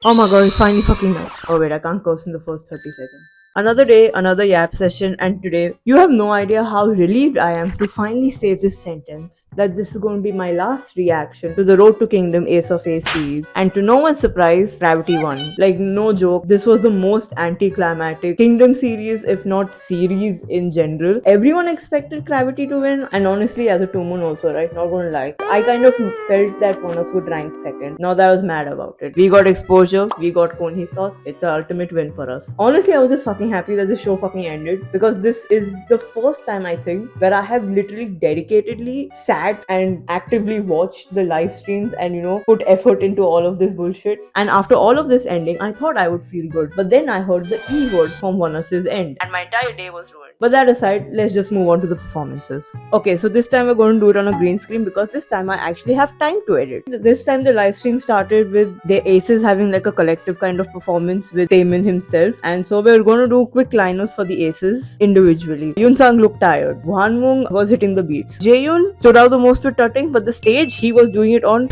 Oh my god, it's finally fucking done. Oh wait, I can't curse in the first 30 seconds. Another day, another yap session, and today, you have no idea how relieved I am to finally say this sentence that this is going to be my last reaction to the Road to Kingdom Ace of Ace series. And to no one's surprise, Gravity won. Like, no joke, this was the most anticlimactic Kingdom series, if not series in general. Everyone expected Gravity to win, and honestly, as a two moon, also, right? Not gonna lie. I kind of felt that Bonus would rank second. Now that I was mad about it. We got exposure, we got Konhi sauce. It's the ultimate win for us. Honestly, I was just fucking happy that the show fucking ended because this is the first time I think where I have literally dedicatedly sat and actively watched the live streams and put effort into all of this bullshit. And after all of this ending, I thought I would feel good. But then I heard the E word from Vanas's end and my entire day was ruined. But that aside, let's just move on to the performances. Okay, so this time we're going to do it on a green screen because this time I actually have time to edit. This time the live stream started with the Aces having like a collective kind of performance with Taemin himself. And so we're going to do quick liners for the Aces individually. Yoon Sang looked tired. Hwanwoong was hitting the beats. Jaeyoon stood out the most with tutting, but the stage he was doing it on.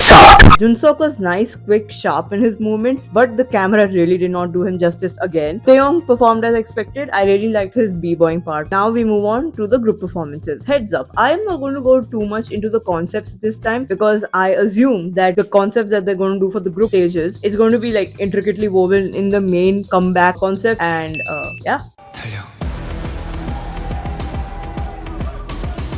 Junsok was nice, quick, sharp in his movements, but the camera really did not do him justice again. Taeyong performed as expected. I really liked his b-boying part. Now we move on to the group performances. Heads up, I am not going to go too much into the concepts this time because I assume that the concepts that they're going to do for the group stages is going to be like intricately woven in the main comeback concept and yeah.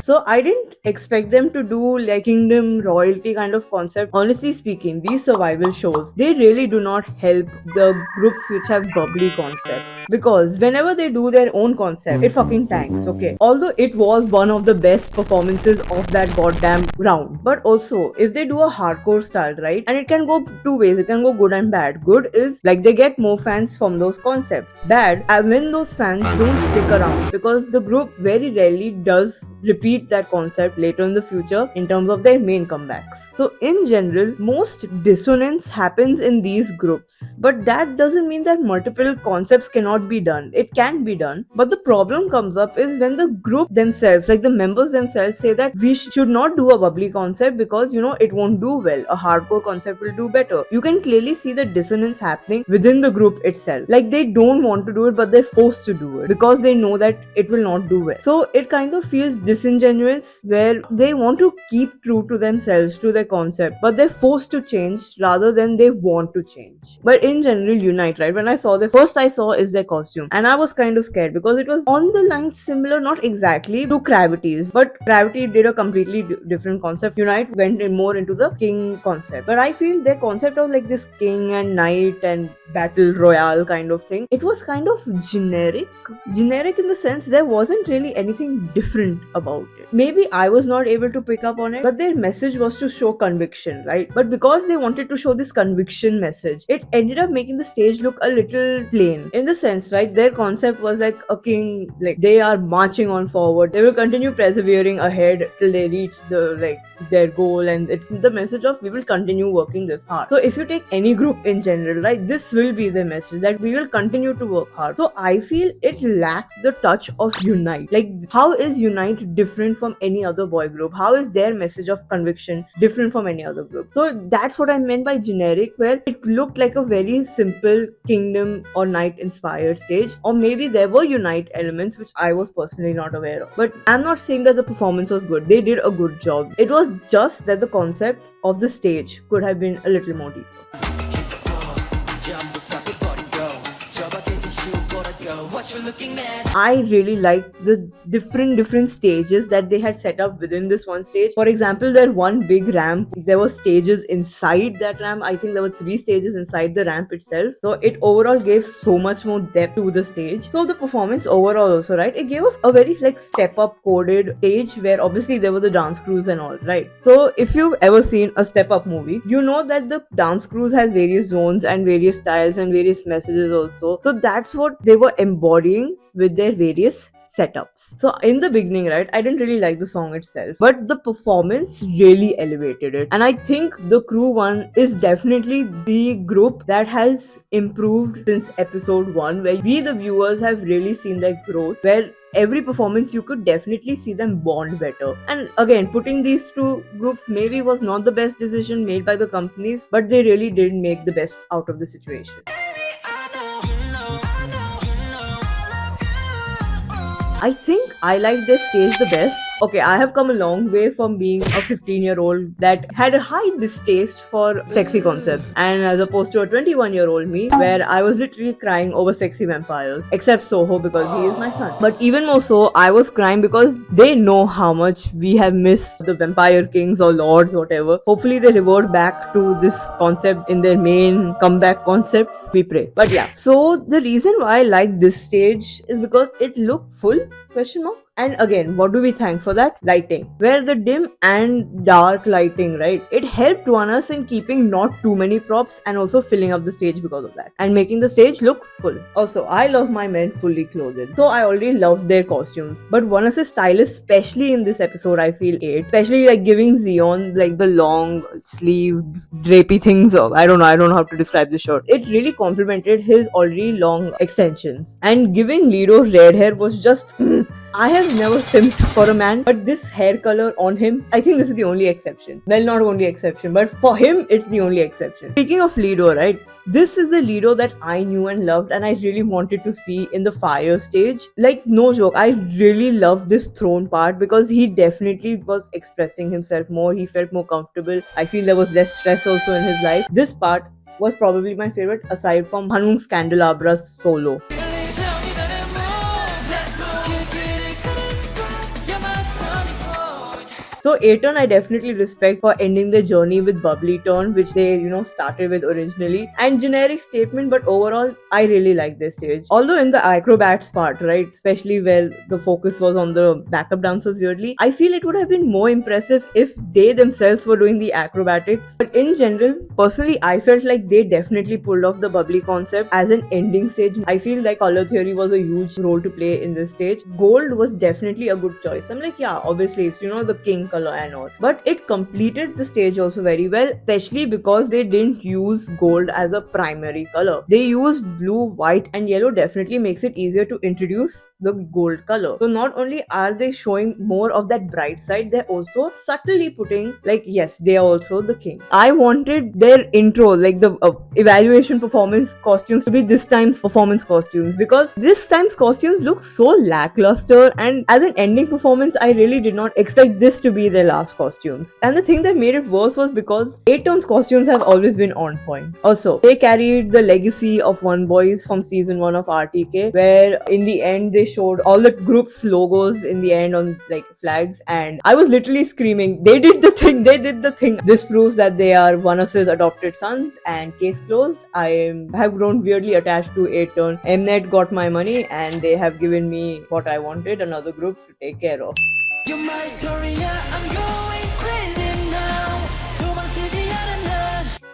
So I didn't expect them to do like kingdom royalty kind of concept. Honestly speaking, these survival shows, they really do not help the groups which have bubbly concepts. Because whenever they do their own concept, it fucking tanks, okay? Although it was one of the best performances of that goddamn round. But also, if they do a hardcore style, right? And it can go two ways. It can go good and bad. Good is like they get more fans from those concepts. Bad, when those fans don't stick around because the group very rarely does repeat that concept later in the future in terms of their main comebacks. So in general, most dissonance happens in these groups. But that doesn't mean that multiple concepts cannot be done. It can be done. But the problem comes up is when the group themselves, like the members themselves, say that we should not do a bubbly concept because it won't do well. A hardcore concept will do better. You can clearly see the dissonance happening within the group itself. Like they don't want to do it, but they're forced to do it because they know that it will not do well. So it kind of feels disingenuous where they want to keep true to themselves, to their concept, but they're forced to change rather than they want to change. But in general, Unite, right? When I saw the first I saw is their costume, and I was kind of scared because it was on the line similar, not exactly to Gravity's, but Gravity did a completely different concept. Unite went in more into the king concept, but I feel their concept of like this king and knight and battle royale kind of thing, it was kind of generic in the sense there wasn't really anything different about it. Maybe I was not able to pick up on it, but their message was to show conviction, right? But because they wanted to show this conviction message, it ended up making the stage look a little plain in the sense, right? Their concept was like a king, like they are marching on forward, they will continue persevering ahead till they reach their goal, and it's the message of we will continue working this hard. So if you take any group in general, right, this will be the message that we will continue to work hard. So I feel it lacks the touch of Unite. Like, how is Unite different from any other boy group? How is their message of conviction different from any other group? So that's what I meant by generic, where it looked like a very simple kingdom or knight inspired stage, or maybe there were Unite elements which I was personally not aware of. But I'm not saying that the performance was good. They did a good job. It was just that the concept of the stage could have been a little more deeper. I really liked the different stages that they had set up within this one stage. For example, there one big ramp, there were stages inside that ramp. I think there were 3 stages inside the ramp itself. So it overall gave so much more depth to the stage. So the performance overall also, right, it gave a very like step up coded stage where obviously there were the dance crews and all, right? So if you've ever seen a step up movie, you know that the dance crews has various zones and various styles and various messages also. So that's what they were embodying with their various setups. So in the beginning, right, I didn't really like the song itself, but the performance really elevated it. And I think the crew one is definitely the group that has improved since episode 1, where we the viewers have really seen their growth, where every performance you could definitely see them bond better. And again, putting these two groups maybe was not the best decision made by the companies, but they really did make the best out of the situation. I think I like their stage the best. Okay, I have come a long way from being a 15-year-old that had a high distaste for sexy concepts, and as opposed to a 21-year-old me where I was literally crying over sexy vampires, except Soho because he is my son. But even more so, I was crying because they know how much we have missed the vampire kings or lords, whatever. Hopefully they revert back to this concept in their main comeback concepts. We pray. But yeah, so the reason why I like this stage is because it looked full, question mark. And again, what do we thank for that? Lighting. Where the dim and dark lighting, right? It helped us in keeping not too many props and also filling up the stage because of that. And making the stage look full. Also, I love my men fully clothed. So I already loved their costumes. But Vanessa's style, especially in this episode, I feel 8. Especially like giving Xeon like the long sleeve drapey things. I don't know how to describe the shirt. It really complemented his already long extensions. And giving Lido red hair was just I have never simped for a man, but this hair color on him, I think this is the only exception. Well, not only exception, but for him, it's the only exception. Speaking of Lido, right? This is the Lido that I knew and loved, and I really wanted to see in the fire stage. Like, no joke, I really loved this throne part because he definitely was expressing himself more. He felt more comfortable. I feel there was less stress also in his life. This part was probably my favorite aside from Hanung's Candelabra's solo. So A-Turn I definitely respect for ending the journey with Bubbly Turn, which they, started with originally. And generic statement, but overall, I really like this stage. Although in the acrobats part, right, especially where the focus was on the backup dancers weirdly, I feel it would have been more impressive if they themselves were doing the acrobatics. But in general, personally, I felt like they definitely pulled off the Bubbly concept as an ending stage. I feel like color theory was a huge role to play in this stage. Gold was definitely a good choice. I'm like, yeah, obviously, it's, the king color and all, but it completed the stage also very well, especially because they didn't use gold as a primary color. They used blue, white and yellow. Definitely makes it easier to introduce the gold color. So not only are they showing more of that bright side, they're also subtly putting like, yes, they are also the king. I wanted their intro, like the evaluation performance costumes, to be this time's performance costumes, because this time's costumes look so lackluster, and as an ending performance I really did not expect this to be their last costumes. And the thing that made it worse was because A-Turn's costumes have always been on point. Also, they carried the legacy of One Boys from season 1 of RTK, where in the end they showed all the group's logos in the end on like flags, and I was literally screaming, they did the thing. This proves that they are Vanessa's adopted sons, and case closed. I have grown weirdly attached to A-Turn. Mnet got my money and they have given me what I wanted, another group to take care of. You're my story, yeah, I'm going crazy now.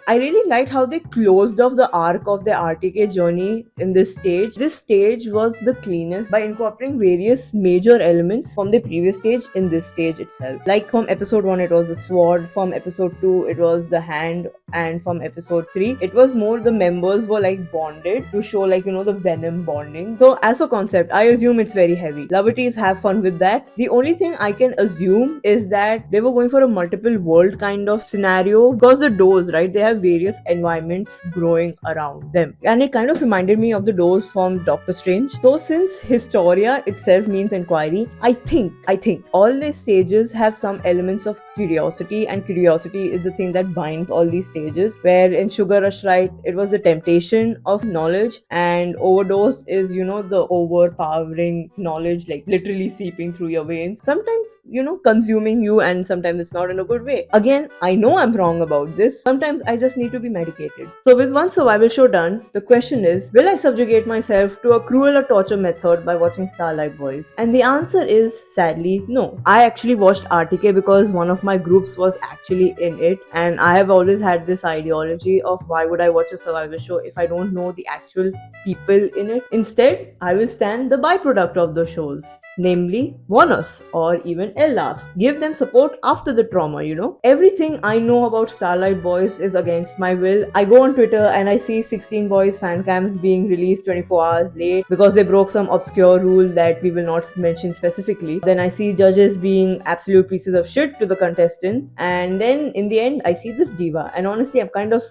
I really liked how they closed off the arc of their RTK journey in this stage. This stage was the cleanest by incorporating various major elements from the previous stage in this stage itself. Like from episode 1 it was the sword, from episode 2 it was the hand, and from episode 3 it was more the members were like bonded to show like the venom bonding. So as for concept, I assume it's very heavy. Lovities have fun with that. The only thing I can assume is that they were going for a multiple world kind of scenario, because the doors, right, they have various environments growing around them, and it kind of reminded me of the doors from Doctor Strange. So since Historia itself means inquiry, I think all these stages have some elements of curiosity, and curiosity is the thing that binds all these stages. Where in Sugar Rush, right, it was the temptation of knowledge, and Overdose is the overpowering knowledge, like literally seeping through your veins, sometimes consuming you, and sometimes it's not in a good way. Again, I know I'm wrong about this. Sometimes I just need to be medicated. So with one survival show done, the question is, will I subjugate myself to a cruel or torture method by watching Starlight Boys? And the answer is sadly no. I actually watched RTK because one of my groups was actually in it, and I have always had this ideology of why would I watch a survival show if I don't know the actual people in it. Instead, I will stand the byproduct of the shows. namely warn us or even yell us. Give them support after the trauma, you know. Everything I know about Starlight Boys is against my will. I go on Twitter and I see 16 Boys fan cams being released 24 hours late because they broke some obscure rule that we will not mention specifically. Then I see judges being absolute pieces of shit to the contestants. And then in the end, I see this diva. And honestly, I'm kind of,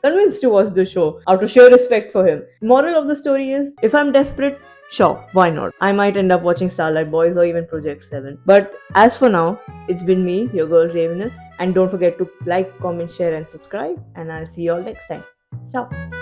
convinced to watch the show out of sheer respect for him. Moral of the story is if I'm desperate, sure, why not? I might end up watching Starlight Boys or even Project 7. But as for now, it's been me, your girl Ravenous. And don't forget to like, comment, share, and subscribe. And I'll see you all next time. Ciao.